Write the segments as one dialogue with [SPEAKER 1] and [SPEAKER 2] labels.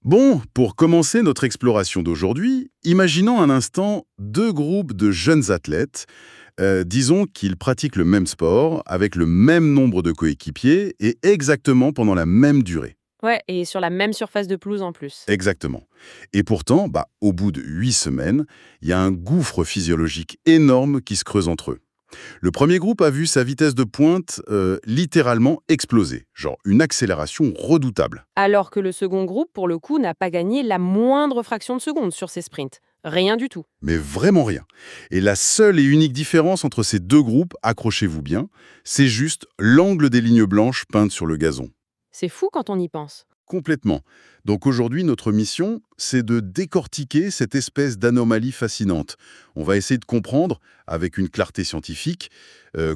[SPEAKER 1] Bon, pour commencer notre exploration d'aujourd'hui, imaginons un instant deux groupes de jeunes athlètes. Disons qu'ils pratiquent le même sport, avec le même nombre de coéquipiers et exactement pendant la même durée.
[SPEAKER 2] Ouais, et sur la même surface de pelouse en plus.
[SPEAKER 1] Exactement. Et pourtant, au bout de 8 semaines, il y a un gouffre physiologique énorme qui se creuse entre eux. Le premier groupe a vu sa vitesse de pointe littéralement exploser, genre une accélération redoutable.
[SPEAKER 2] Alors que le second groupe, pour le coup, n'a pas gagné la moindre fraction de seconde sur ses sprints. Rien du tout.
[SPEAKER 1] Mais vraiment rien. Et la seule et unique différence entre ces deux groupes, accrochez-vous bien, c'est juste l'angle des lignes blanches peintes sur le gazon.
[SPEAKER 2] C'est fou quand on y pense.
[SPEAKER 1] Complètement. Donc aujourd'hui, notre mission, c'est de décortiquer cette espèce d'anomalie fascinante. On va essayer de comprendre, avec une clarté scientifique,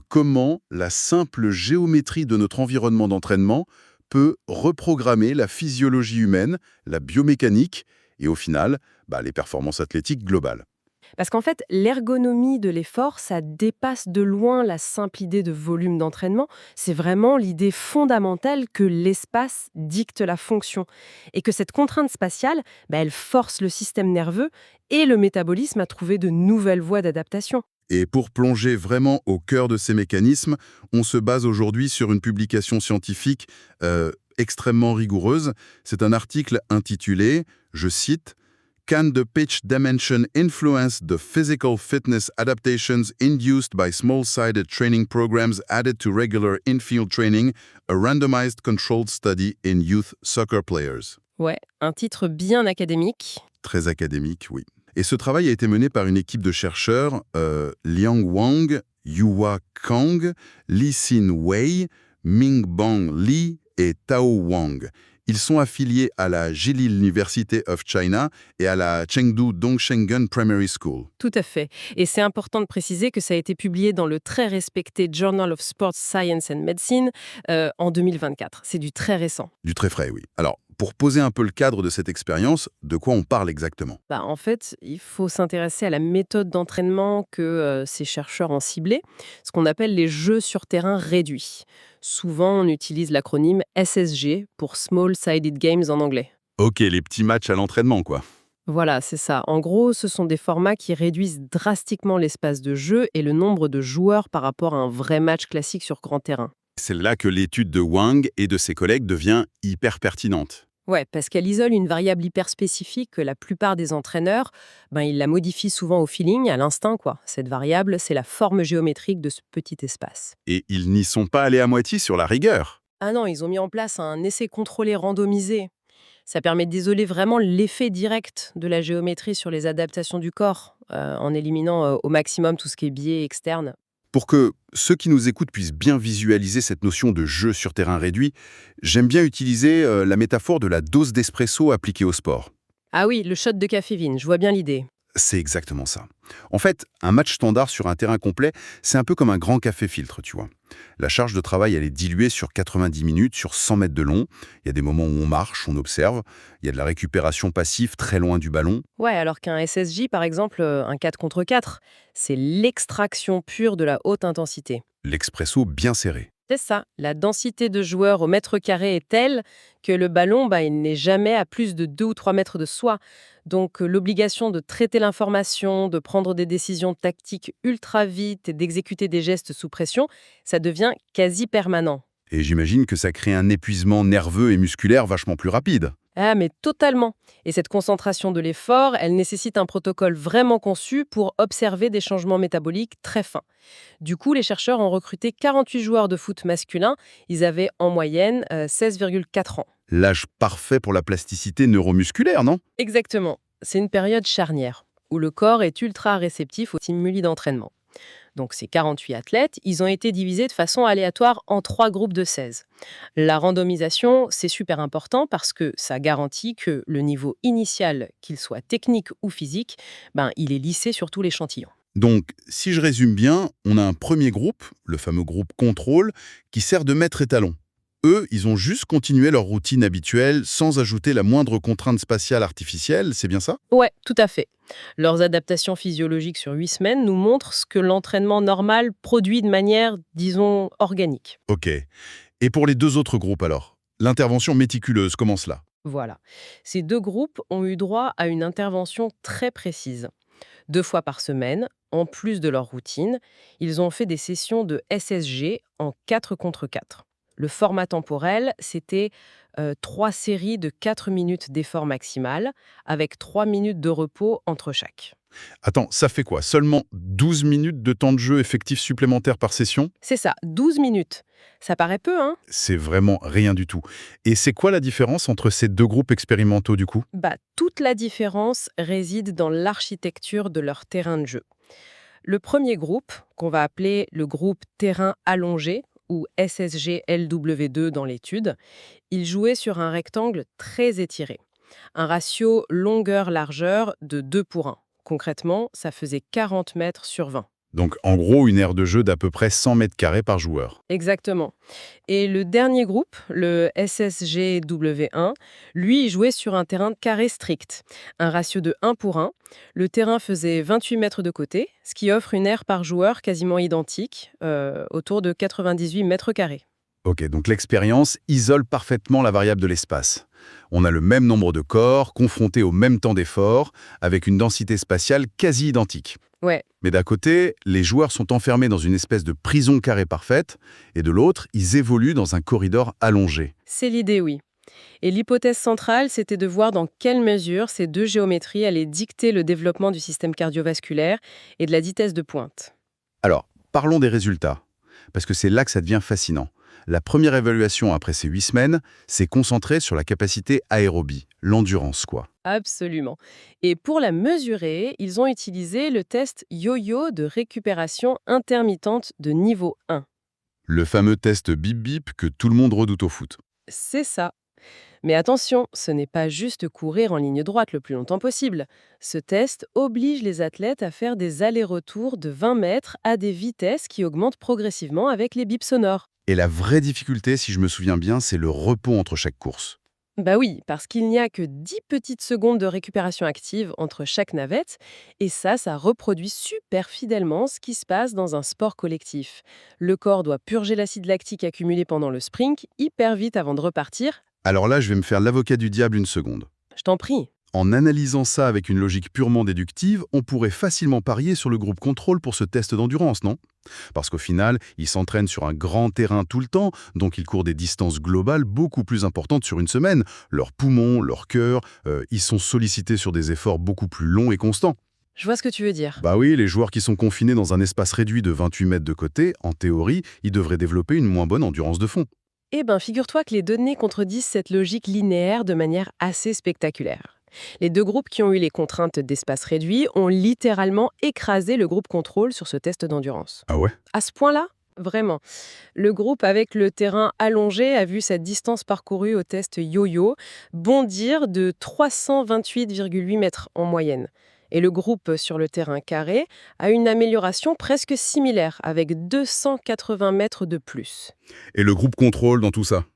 [SPEAKER 1] comment la simple géométrie de notre environnement d'entraînement peut reprogrammer la physiologie humaine, la biomécanique et au final, les performances athlétiques globales.
[SPEAKER 2] Parce qu'en fait, l'ergonomie de l'effort, ça dépasse de loin la simple idée de volume d'entraînement. C'est vraiment l'idée fondamentale que l'espace dicte la fonction. Et que cette contrainte spatiale, elle force le système nerveux et le métabolisme à trouver de nouvelles voies d'adaptation.
[SPEAKER 1] Et pour plonger vraiment au cœur de ces mécanismes, on se base aujourd'hui sur une publication scientifique extrêmement rigoureuse. C'est un article intitulé, je cite, Can the pitch dimension influence the physical fitness adaptations induced by small-sided training programs added to regular in-field training, a randomized controlled study in youth soccer players?
[SPEAKER 2] Ouais, un titre bien académique.
[SPEAKER 1] Très académique, oui. Et ce travail a été mené par une équipe de chercheurs, Liang Wang, Yuhua Kang, Li Xin Wei, Mingbang Li et Tao Wang. Ils sont affiliés à la Jilin University of China et à la Chengdu Dongshenggen Primary School.
[SPEAKER 2] Tout à fait. Et c'est important de préciser que ça a été publié dans le très respecté Journal of Sports Science and Medicine en 2024. C'est du très récent.
[SPEAKER 1] Du très frais, oui. Alors, pour poser un peu le cadre de cette expérience, de quoi on parle exactement?
[SPEAKER 2] En fait, il faut s'intéresser à la méthode d'entraînement que ces chercheurs ont ciblée, ce qu'on appelle les jeux sur terrain réduits. Souvent, on utilise l'acronyme SSG pour Small Sided Games en anglais.
[SPEAKER 1] Ok, les petits matchs à l'entraînement, quoi.
[SPEAKER 2] Voilà, c'est ça. En gros, ce sont des formats qui réduisent drastiquement l'espace de jeu et le nombre de joueurs par rapport à un vrai match classique sur grand terrain.
[SPEAKER 1] C'est là que l'étude de Wang et de ses collègues devient hyper pertinente.
[SPEAKER 2] Ouais, parce qu'elle isole une variable hyper spécifique que la plupart des entraîneurs, ils la modifient souvent au feeling, à l'instinct, quoi. Cette variable, c'est la forme géométrique de ce petit espace.
[SPEAKER 1] Et ils n'y sont pas allés à moitié sur la rigueur.
[SPEAKER 2] Ah non, ils ont mis en place un essai contrôlé randomisé. Ça permet d'isoler vraiment l'effet direct de la géométrie sur les adaptations du corps, en éliminant au maximum tout ce qui est biais externe.
[SPEAKER 1] Pour que ceux qui nous écoutent puissent bien visualiser cette notion de jeu sur terrain réduit, j'aime bien utiliser la métaphore de la dose d'espresso appliquée au sport.
[SPEAKER 2] Ah oui, le shot de caféine, je vois bien l'idée.
[SPEAKER 1] C'est exactement ça. En fait, un match standard sur un terrain complet, c'est un peu comme un grand café-filtre, tu vois. La charge de travail, elle est diluée sur 90 minutes, sur 100 mètres de long. Il y a des moments où on marche, on observe. Il y a de la récupération passive très loin du ballon.
[SPEAKER 2] Ouais, alors qu'un SSJ, par exemple, un 4 contre 4, c'est l'extraction pure de la haute intensité.
[SPEAKER 1] L'expresso bien serré.
[SPEAKER 2] C'est ça, la densité de joueurs au mètre carré est telle que le ballon, il n'est jamais à plus de 2 ou 3 mètres de soi. Donc l'obligation de traiter l'information, de prendre des décisions tactiques ultra vite et d'exécuter des gestes sous pression, ça devient quasi permanent.
[SPEAKER 1] Et j'imagine que ça crée un épuisement nerveux et musculaire vachement plus rapide.
[SPEAKER 2] Ah, mais totalement. Et cette concentration de l'effort, elle nécessite un protocole vraiment conçu pour observer des changements métaboliques très fins. Du coup, les chercheurs ont recruté 48 joueurs de foot masculins. Ils avaient en moyenne 16,4 ans.
[SPEAKER 1] L'âge parfait pour la plasticité neuromusculaire, non?
[SPEAKER 2] Exactement. C'est une période charnière où le corps est ultra réceptif aux stimuli d'entraînement. Donc ces 48 athlètes, ils ont été divisés de façon aléatoire en 3 groupes de 16. La randomisation, c'est super important parce que ça garantit que le niveau initial, qu'il soit technique ou physique, il est lissé sur tout l'échantillon.
[SPEAKER 1] Donc, si je résume bien, on a un premier groupe, le fameux groupe contrôle, qui sert de maître étalon. Eux, ils ont juste continué leur routine habituelle sans ajouter la moindre contrainte spatiale artificielle, c'est bien ça?
[SPEAKER 2] Ouais, tout à fait. Leurs adaptations physiologiques sur 8 semaines nous montrent ce que l'entraînement normal produit de manière, disons, organique.
[SPEAKER 1] Ok. Et pour les deux autres groupes alors? L'intervention méticuleuse, comment cela?
[SPEAKER 2] Voilà. Ces deux groupes ont eu droit à une intervention très précise. 2 fois par semaine, en plus de leur routine, ils ont fait des sessions de SSG en 4 contre 4. Le format temporel, c'était 3 séries de 4 minutes d'effort maximal, avec 3 minutes de repos entre chaque.
[SPEAKER 1] Attends, ça fait quoi? Seulement 12 minutes de temps de jeu effectif supplémentaire par session?
[SPEAKER 2] C'est ça, 12 minutes. Ça paraît peu, hein?
[SPEAKER 1] C'est vraiment rien du tout. Et c'est quoi la différence entre ces deux groupes expérimentaux du coup?
[SPEAKER 2] Bah, toute la différence réside dans l'architecture de leur terrain de jeu. Le premier groupe, qu'on va appeler le groupe terrain allongé, ou SSG-LW2 dans l'étude, il jouait sur un rectangle très étiré. Un ratio longueur-largeur de 2 pour 1. Concrètement, ça faisait 40 mètres sur 20.
[SPEAKER 1] Donc en gros une aire de jeu d'à peu près 100 mètres carrés par joueur.
[SPEAKER 2] Exactement. Et le dernier groupe, le SSGW1, lui, il jouait sur un terrain de carré strict, un ratio de 1 pour 1. Le terrain faisait 28 mètres de côté, ce qui offre une aire par joueur quasiment identique, autour de 98 mètres carrés.
[SPEAKER 1] Ok, donc l'expérience isole parfaitement la variable de l'espace. On a le même nombre de corps, confrontés au même temps d'effort, avec une densité spatiale quasi identique.
[SPEAKER 2] Ouais,
[SPEAKER 1] Mais d'un côté, les joueurs sont enfermés dans une espèce de prison carrée parfaite, et de l'autre, ils évoluent dans un corridor allongé.
[SPEAKER 2] c'est l'idée, oui. Et l'hypothèse centrale, c'était de voir dans quelle mesure ces deux géométries allaient dicter le développement du système cardiovasculaire et de la vitesse de pointe.
[SPEAKER 1] Alors, parlons des résultats, parce que c'est là que ça devient fascinant. La première évaluation après ces 8 semaines s'est concentrée sur la capacité aérobie, l'endurance quoi.
[SPEAKER 2] Absolument. Et pour la mesurer, ils ont utilisé le test yo-yo de récupération intermittente de niveau 1.
[SPEAKER 1] Le fameux test bip-bip que tout le monde redoute au foot.
[SPEAKER 2] C'est ça. Mais attention, ce n'est pas juste courir en ligne droite le plus longtemps possible. Ce test oblige les athlètes à faire des allers-retours de 20 mètres à des vitesses qui augmentent progressivement avec les bips sonores.
[SPEAKER 1] Et la vraie difficulté, si je me souviens bien, c'est le repos entre chaque course.
[SPEAKER 2] Bah oui, parce qu'il n'y a que 10 petites secondes de récupération active entre chaque navette, et ça reproduit super fidèlement ce qui se passe dans un sport collectif. Le corps doit purger l'acide lactique accumulé pendant le sprint hyper vite avant de repartir.
[SPEAKER 1] Alors là, je vais me faire l'avocat du diable une seconde.
[SPEAKER 2] Je t'en prie.
[SPEAKER 1] En analysant ça avec une logique purement déductive, on pourrait facilement parier sur le groupe contrôle pour ce test d'endurance, non? Parce qu'au final, ils s'entraînent sur un grand terrain tout le temps, donc ils courent des distances globales beaucoup plus importantes sur une semaine. Leurs poumons, leur cœur, ils sont sollicités sur des efforts beaucoup plus longs et constants.
[SPEAKER 2] Je vois ce que tu veux dire.
[SPEAKER 1] Bah oui, les joueurs qui sont confinés dans un espace réduit de 28 mètres de côté, en théorie, ils devraient développer une moins bonne endurance de fond.
[SPEAKER 2] Eh ben, figure-toi que les données contredisent cette logique linéaire de manière assez spectaculaire. Les deux groupes qui ont eu les contraintes d'espace réduit ont littéralement écrasé le groupe contrôle sur ce test d'endurance.
[SPEAKER 1] Ah ouais?
[SPEAKER 2] À ce point-là, vraiment. Le groupe avec le terrain allongé a vu sa distance parcourue au test yo-yo bondir de 328,8 mètres en moyenne. Et le groupe sur le terrain carré a une amélioration presque similaire, avec 280 mètres de plus.
[SPEAKER 1] Et le groupe contrôle dans tout ça?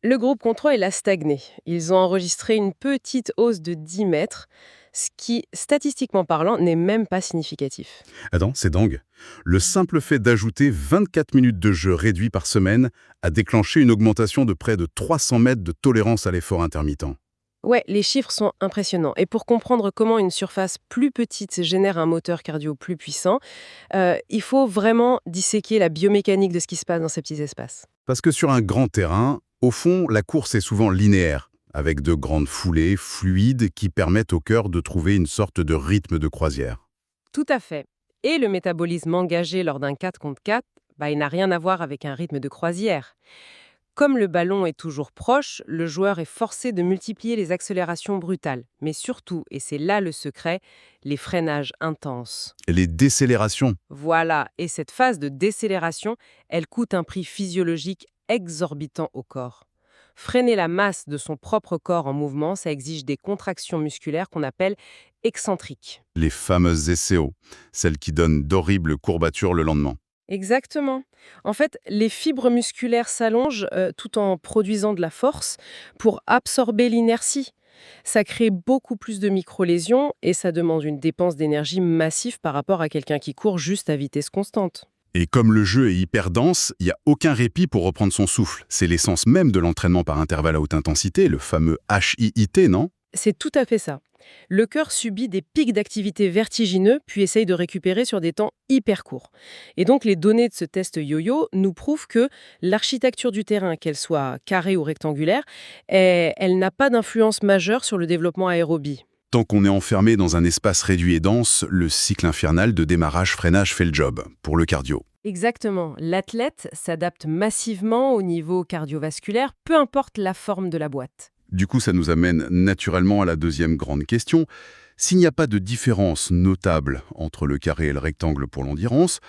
[SPEAKER 2] Le groupe contrôle, il a stagné. Ils ont enregistré une petite hausse de 10 mètres, ce qui, statistiquement parlant, n'est même pas significatif.
[SPEAKER 1] Attends, c'est dingue. Le simple fait d'ajouter 24 minutes de jeu réduit par semaine a déclenché une augmentation de près de 300 mètres de tolérance à l'effort intermittent.
[SPEAKER 2] Ouais, les chiffres sont impressionnants. Et pour comprendre comment une surface plus petite génère un moteur cardio plus puissant, il faut vraiment disséquer la biomécanique de ce qui se passe dans ces petits espaces.
[SPEAKER 1] Parce que sur un grand terrain, au fond, la course est souvent linéaire, avec de grandes foulées fluides qui permettent au cœur de trouver une sorte de rythme de croisière.
[SPEAKER 2] Tout à fait. Et le métabolisme engagé lors d'un 4 contre 4, il n'a rien à voir avec un rythme de croisière. Comme le ballon est toujours proche, le joueur est forcé de multiplier les accélérations brutales. Mais surtout, et c'est là le secret, les freinages intenses.
[SPEAKER 1] Et les décélérations,
[SPEAKER 2] Voilà, et cette phase de décélération, elle coûte un prix physiologique exorbitant au corps. Freiner la masse de son propre corps en mouvement, ça exige des contractions musculaires qu'on appelle excentriques.
[SPEAKER 1] les fameuses SCO, celles qui donnent d'horribles courbatures le lendemain.
[SPEAKER 2] Exactement. En fait, les fibres musculaires s'allongent tout en produisant de la force pour absorber l'inertie. Ça crée beaucoup plus de micro-lésions et ça demande une dépense d'énergie massive par rapport à quelqu'un qui court juste à vitesse constante.
[SPEAKER 1] Et comme le jeu est hyper dense, il n'y a aucun répit pour reprendre son souffle. C'est l'essence même de l'entraînement par intervalle à haute intensité, le fameux HIIT, non?
[SPEAKER 2] C'est tout à fait ça. Le cœur subit des pics d'activité vertigineux, puis essaye de récupérer sur des temps hyper courts. Et donc les données de ce test yo-yo nous prouvent que l'architecture du terrain, qu'elle soit carrée ou rectangulaire, elle n'a pas d'influence majeure sur le développement aérobie.
[SPEAKER 1] Tant qu'on est enfermé dans un espace réduit et dense, le cycle infernal de démarrage-freinage fait le job, pour le cardio.
[SPEAKER 2] Exactement. L'athlète s'adapte massivement au niveau cardiovasculaire, peu importe la forme de la boîte.
[SPEAKER 1] Du coup, ça nous amène naturellement à la deuxième grande question. S'il n'y a pas de différence notable entre le carré et le rectangle pour l'endurance,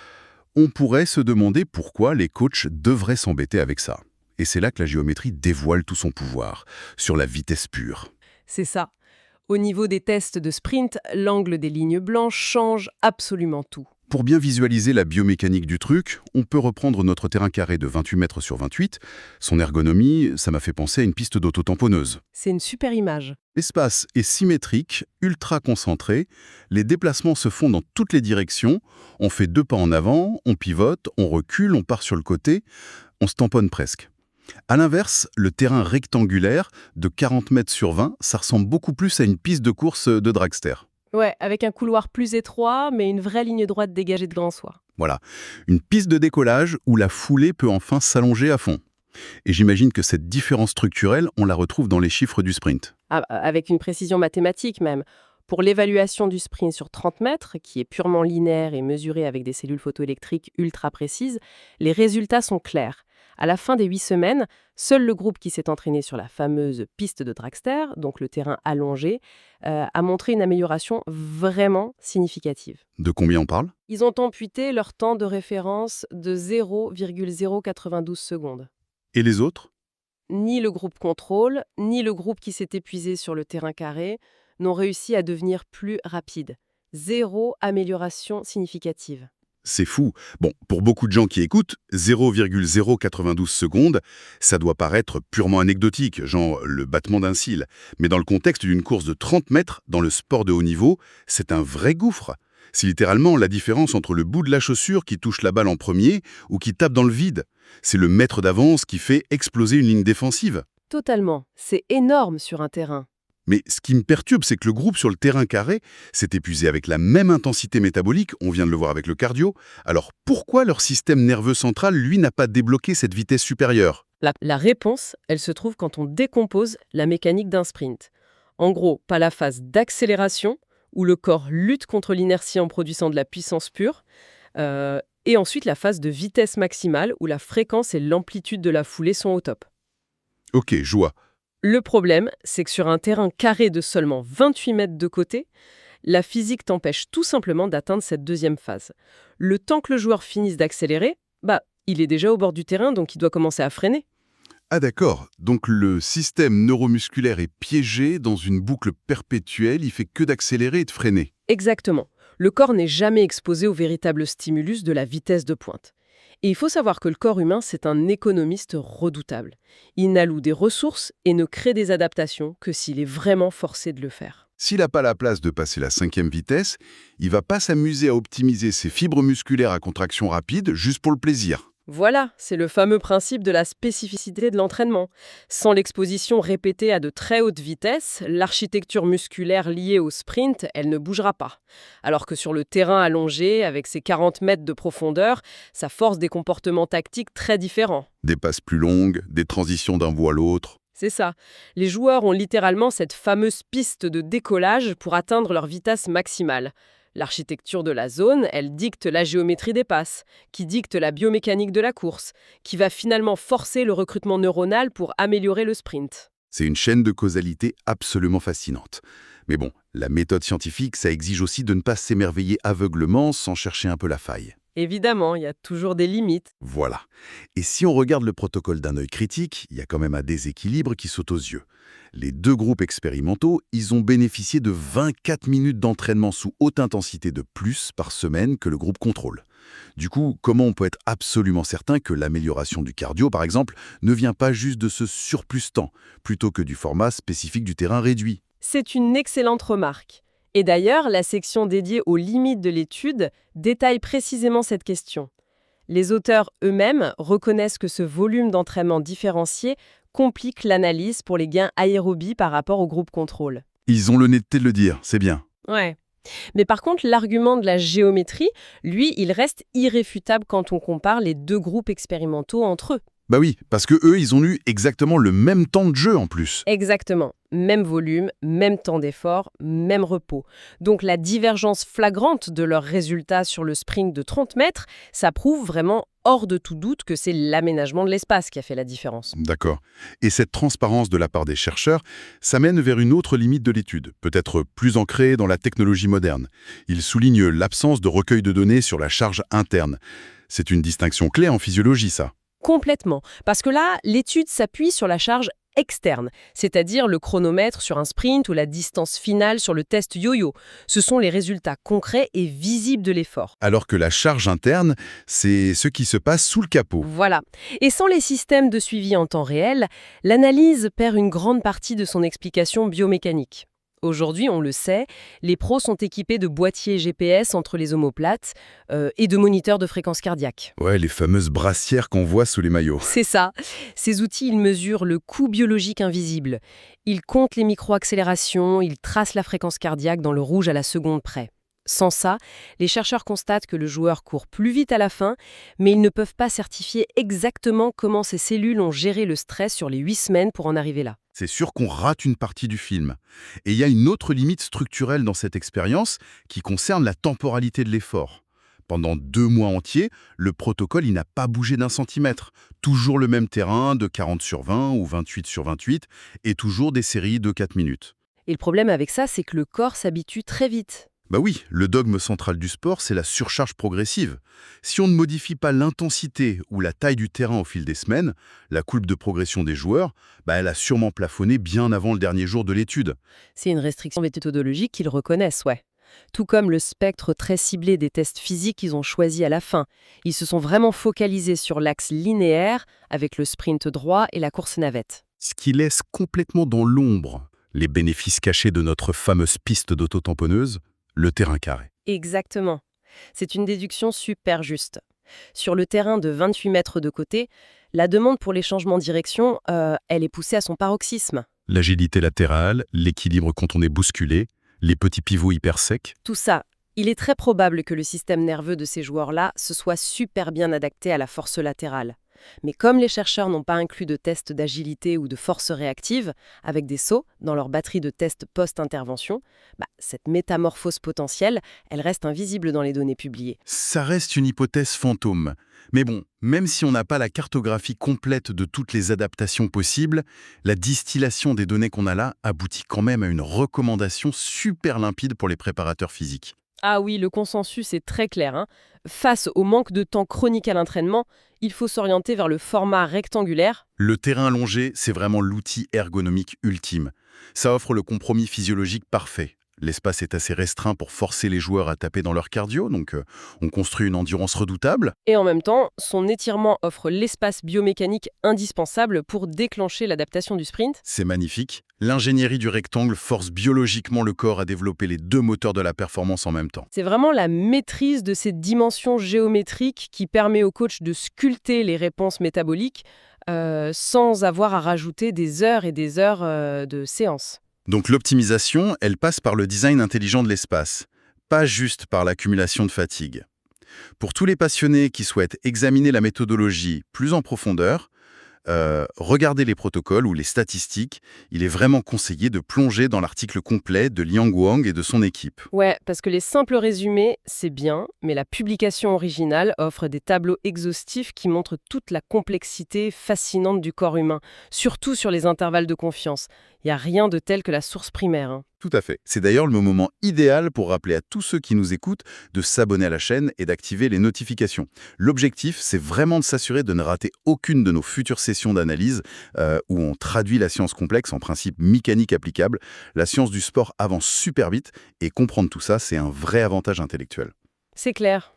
[SPEAKER 1] on pourrait se demander pourquoi les coachs devraient s'embêter avec ça. Et c'est là que la géométrie dévoile tout son pouvoir, sur la vitesse pure.
[SPEAKER 2] C'est ça. Au niveau des tests de sprint, l'angle des lignes blanches change absolument tout.
[SPEAKER 1] Pour bien visualiser la biomécanique du truc, on peut reprendre notre terrain carré de 28 mètres sur 28. Son ergonomie, ça m'a fait penser à une piste d'auto-tamponneuse.
[SPEAKER 2] C'est une super image.
[SPEAKER 1] L'espace est symétrique, ultra concentré, les déplacements se font dans toutes les directions, on fait 2 pas en avant, on pivote, on recule, on part sur le côté, on se tamponne presque. À l'inverse, le terrain rectangulaire de 40 mètres sur 20, ça ressemble beaucoup plus à une piste de course de dragster.
[SPEAKER 2] Ouais, avec un couloir plus étroit, mais une vraie ligne droite dégagée de grand soi.
[SPEAKER 1] Voilà, une piste de décollage où la foulée peut enfin s'allonger à fond. Et j'imagine que cette différence structurelle, on la retrouve dans les chiffres du sprint.
[SPEAKER 2] Ah, avec une précision mathématique même. Pour l'évaluation du sprint sur 30 mètres, qui est purement linéaire et mesuré avec des cellules photoélectriques ultra précises, les résultats sont clairs. À la fin des 8 semaines, seul le groupe qui s'est entraîné sur la fameuse piste de dragster, donc le terrain allongé, a montré une amélioration vraiment significative.
[SPEAKER 1] De combien on parle?
[SPEAKER 2] Ils ont amputé leur temps de référence de 0,092 secondes.
[SPEAKER 1] Et les autres?
[SPEAKER 2] Ni le groupe contrôle, ni le groupe qui s'est épuisé sur le terrain carré n'ont réussi à devenir plus rapides. Zéro amélioration significative.
[SPEAKER 1] C'est fou. Bon, pour beaucoup de gens qui écoutent, 0,092 secondes, ça doit paraître purement anecdotique, genre le battement d'un cil. Mais dans le contexte d'une course de 30 mètres, dans le sport de haut niveau, c'est un vrai gouffre. C'est littéralement la différence entre le bout de la chaussure qui touche la balle en premier ou qui tape dans le vide. C'est le mètre d'avance qui fait exploser une ligne défensive.
[SPEAKER 2] Totalement. C'est énorme sur un terrain.
[SPEAKER 1] Mais ce qui me perturbe, c'est que le groupe sur le terrain carré s'est épuisé avec la même intensité métabolique, on vient de le voir avec le cardio. Alors pourquoi leur système nerveux central, lui, n'a pas débloqué cette vitesse supérieure?
[SPEAKER 2] La réponse, elle se trouve quand on décompose la mécanique d'un sprint. En gros, pas la phase d'accélération, où le corps lutte contre l'inertie en produisant de la puissance pure, et ensuite la phase de vitesse maximale, où la fréquence et l'amplitude de la foulée sont au top.
[SPEAKER 1] Ok, je vois.
[SPEAKER 2] Le problème, c'est que sur un terrain carré de seulement 28 mètres de côté, la physique t'empêche tout simplement d'atteindre cette deuxième phase. Le temps que le joueur finisse d'accélérer, il est déjà au bord du terrain, donc il doit commencer à freiner.
[SPEAKER 1] Ah d'accord, donc le système neuromusculaire est piégé dans une boucle perpétuelle, il fait que d'accélérer et de freiner.
[SPEAKER 2] Exactement. Le corps n'est jamais exposé au véritable stimulus de la vitesse de pointe. Et il faut savoir que le corps humain, c'est un économiste redoutable. Il n'alloue des ressources et ne crée des adaptations que s'il est vraiment forcé de le faire.
[SPEAKER 1] S'il n'a pas la place de passer la 5e vitesse, il va pas s'amuser à optimiser ses fibres musculaires à contraction rapide juste pour le plaisir.
[SPEAKER 2] Voilà, c'est le fameux principe de la spécificité de l'entraînement. Sans l'exposition répétée à de très hautes vitesses, l'architecture musculaire liée au sprint, elle ne bougera pas. Alors que sur le terrain allongé, avec ses 40 mètres de profondeur, ça force des comportements tactiques très différents.
[SPEAKER 1] Des passes plus longues, des transitions d'un bout à l'autre.
[SPEAKER 2] C'est ça. Les joueurs ont littéralement cette fameuse piste de décollage pour atteindre leur vitesse maximale. L'architecture de la zone, elle dicte la géométrie des passes, qui dicte la biomécanique de la course, qui va finalement forcer le recrutement neuronal pour améliorer le sprint.
[SPEAKER 1] C'est une chaîne de causalité absolument fascinante. Mais bon, la méthode scientifique, ça exige aussi de ne pas s'émerveiller aveuglement sans chercher un peu la faille.
[SPEAKER 2] Évidemment, il y a toujours des limites.
[SPEAKER 1] Voilà. Et si on regarde le protocole d'un œil critique, il y a quand même un déséquilibre qui saute aux yeux. Les 2 groupes expérimentaux, ils ont bénéficié de 24 minutes d'entraînement sous haute intensité de plus par semaine que le groupe contrôle. Du coup, comment on peut être absolument certain que l'amélioration du cardio, par exemple, ne vient pas juste de ce surplus temps, plutôt que du format spécifique du terrain réduit?
[SPEAKER 2] C'est une excellente remarque. Et d'ailleurs, la section dédiée aux limites de l'étude détaille précisément cette question. Les auteurs eux-mêmes reconnaissent que ce volume d'entraînement différencié complique l'analyse pour les gains aérobie par rapport au groupe contrôle.
[SPEAKER 1] Ils ont l'honnêteté de le dire, c'est bien.
[SPEAKER 2] Ouais. Mais par contre, l'argument de la géométrie, lui, il reste irréfutable quand on compare les deux groupes expérimentaux entre eux.
[SPEAKER 1] Bah oui, parce que eux, ils ont eu exactement le même temps de jeu en plus.
[SPEAKER 2] Exactement. Même volume, même temps d'effort, même repos. Donc la divergence flagrante de leurs résultats sur le sprint de 30 mètres, ça prouve vraiment hors de tout doute que c'est l'aménagement de l'espace qui a fait la différence.
[SPEAKER 1] D'accord. Et cette transparence de la part des chercheurs, ça mène vers une autre limite de l'étude, peut-être plus ancrée dans la technologie moderne. Ils soulignent l'absence de recueil de données sur la charge interne. C'est une distinction clé en physiologie, ça.
[SPEAKER 2] Complètement. Parce que là, l'étude s'appuie sur la charge externe, c'est-à-dire le chronomètre sur un sprint ou la distance finale sur le test yo-yo. Ce sont les résultats concrets et visibles de l'effort.
[SPEAKER 1] Alors que la charge interne, c'est ce qui se passe sous le capot.
[SPEAKER 2] Voilà. Et sans les systèmes de suivi en temps réel, l'analyse perd une grande partie de son explication biomécanique. Aujourd'hui, on le sait, les pros sont équipés de boîtiers GPS entre les omoplates et de moniteurs de fréquence cardiaque.
[SPEAKER 1] Ouais, les fameuses brassières qu'on voit sous les maillots.
[SPEAKER 2] C'est ça. Ces outils, ils mesurent le coût biologique invisible. Ils comptent les micro-accélérations, ils tracent la fréquence cardiaque dans le rouge à la seconde près. Sans ça, les chercheurs constatent que le joueur court plus vite à la fin, mais ils ne peuvent pas certifier exactement comment ces cellules ont géré le stress sur les 8 semaines pour en arriver là.
[SPEAKER 1] C'est sûr qu'on rate une partie du film. Et il y a une autre limite structurelle dans cette expérience qui concerne la temporalité de l'effort. Pendant 2 mois entiers, le protocole il n'a pas bougé d'un centimètre. Toujours le même terrain de 40/20 ou 28/28 et toujours des séries de 4 minutes.
[SPEAKER 2] Et le problème avec ça, c'est que le corps s'habitue très vite.
[SPEAKER 1] Bah oui, le dogme central du sport, c'est la surcharge progressive. Si on ne modifie pas l'intensité ou la taille du terrain au fil des semaines, la courbe de progression des joueurs, elle a sûrement plafonné bien avant le dernier jour de l'étude.
[SPEAKER 2] C'est une restriction méthodologique qu'ils reconnaissent, ouais. Tout comme le spectre très ciblé des tests physiques qu'ils ont choisi à la fin. Ils se sont vraiment focalisés sur l'axe linéaire avec le sprint droit et la course navette.
[SPEAKER 1] Ce qui laisse complètement dans l'ombre les bénéfices cachés de notre fameuse piste d'autotamponneuse, le terrain carré.
[SPEAKER 2] Exactement. C'est une déduction super juste. Sur le terrain de 28 mètres de côté, la demande pour les changements de direction, elle est poussée à son paroxysme.
[SPEAKER 1] L'agilité latérale, l'équilibre quand on est bousculé, les petits pivots hyper secs.
[SPEAKER 2] Tout ça, il est très probable que le système nerveux de ces joueurs-là se soit super bien adapté à la force latérale. Mais comme les chercheurs n'ont pas inclus de tests d'agilité ou de force réactive, avec des sauts dans leur batterie de tests post-intervention, cette métamorphose potentielle, elle reste invisible dans les données publiées.
[SPEAKER 1] Ça reste une hypothèse fantôme. Mais bon, même si on n'a pas la cartographie complète de toutes les adaptations possibles, la distillation des données qu'on a là aboutit quand même à une recommandation super limpide pour les préparateurs physiques.
[SPEAKER 2] Ah oui, le consensus est très clair, hein. Face au manque de temps chronique à l'entraînement, il faut s'orienter vers le format rectangulaire.
[SPEAKER 1] Le terrain allongé, c'est vraiment l'outil ergonomique ultime. Ça offre le compromis physiologique parfait. L'espace est assez restreint pour forcer les joueurs à taper dans leur cardio, donc on construit une endurance redoutable.
[SPEAKER 2] Et en même temps, son étirement offre l'espace biomécanique indispensable pour déclencher l'adaptation du sprint.
[SPEAKER 1] C'est magnifique. L'ingénierie du rectangle force biologiquement le corps à développer les 2 moteurs de la performance en même temps.
[SPEAKER 2] C'est vraiment la maîtrise de ces dimensions géométriques qui permet au coach de sculpter les réponses métaboliques sans avoir à rajouter des heures et des heures de séance.
[SPEAKER 1] Donc l'optimisation, elle passe par le design intelligent de l'espace, pas juste par l'accumulation de fatigue. Pour tous les passionnés qui souhaitent examiner la méthodologie plus en profondeur, regarder les protocoles ou les statistiques, il est vraiment conseillé de plonger dans l'article complet de Liang Wang et de son équipe.
[SPEAKER 2] Ouais, parce que les simples résumés, c'est bien, mais la publication originale offre des tableaux exhaustifs qui montrent toute la complexité fascinante du corps humain, surtout sur les intervalles de confiance. Il n'y a rien de tel que la source primaire, hein.
[SPEAKER 1] Tout à fait. C'est d'ailleurs le moment idéal pour rappeler à tous ceux qui nous écoutent de s'abonner à la chaîne et d'activer les notifications. L'objectif, c'est vraiment de s'assurer de ne rater aucune de nos futures sessions d'analyse où on traduit la science complexe en principe mécanique applicable. La science du sport avance super vite et comprendre tout ça, c'est un vrai avantage intellectuel.
[SPEAKER 2] C'est clair.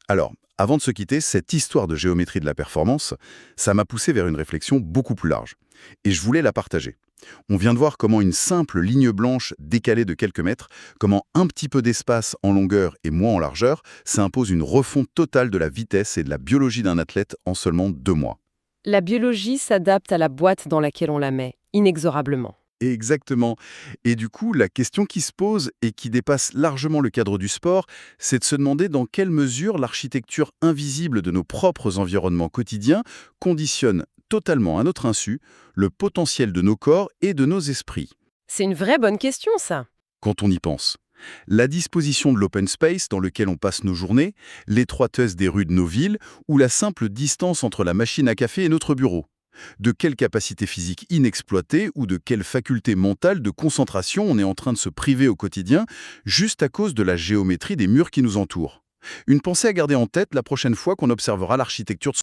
[SPEAKER 1] Alors, avant de se quitter, cette histoire de géométrie de la performance, ça m'a poussé vers une réflexion beaucoup plus large. Et je voulais la partager. On vient de voir comment une simple ligne blanche décalée de quelques mètres, comment un petit peu d'espace en longueur et moins en largeur, ça impose une refonte totale de la vitesse et de la biologie d'un athlète en seulement 2 mois.
[SPEAKER 2] La biologie s'adapte à la boîte dans laquelle on la met, inexorablement.
[SPEAKER 1] Exactement. Et du coup, la question qui se pose et qui dépasse largement le cadre du sport, c'est de se demander dans quelle mesure l'architecture invisible de nos propres environnements quotidiens conditionne totalement à notre insu le potentiel de nos corps et de nos esprits.
[SPEAKER 2] C'est une vraie bonne question, ça.
[SPEAKER 1] Quand on y pense. La disposition de l'open space dans lequel on passe nos journées, l'étroitesse des rues de nos villes ou la simple distance entre la machine à café et notre bureau. De quelle capacité physique inexploitée ou de quelle faculté mentale de concentration on est en train de se priver au quotidien juste à cause de la géométrie des murs qui nous entourent. Une pensée à garder en tête la prochaine fois qu'on observera l'architecture de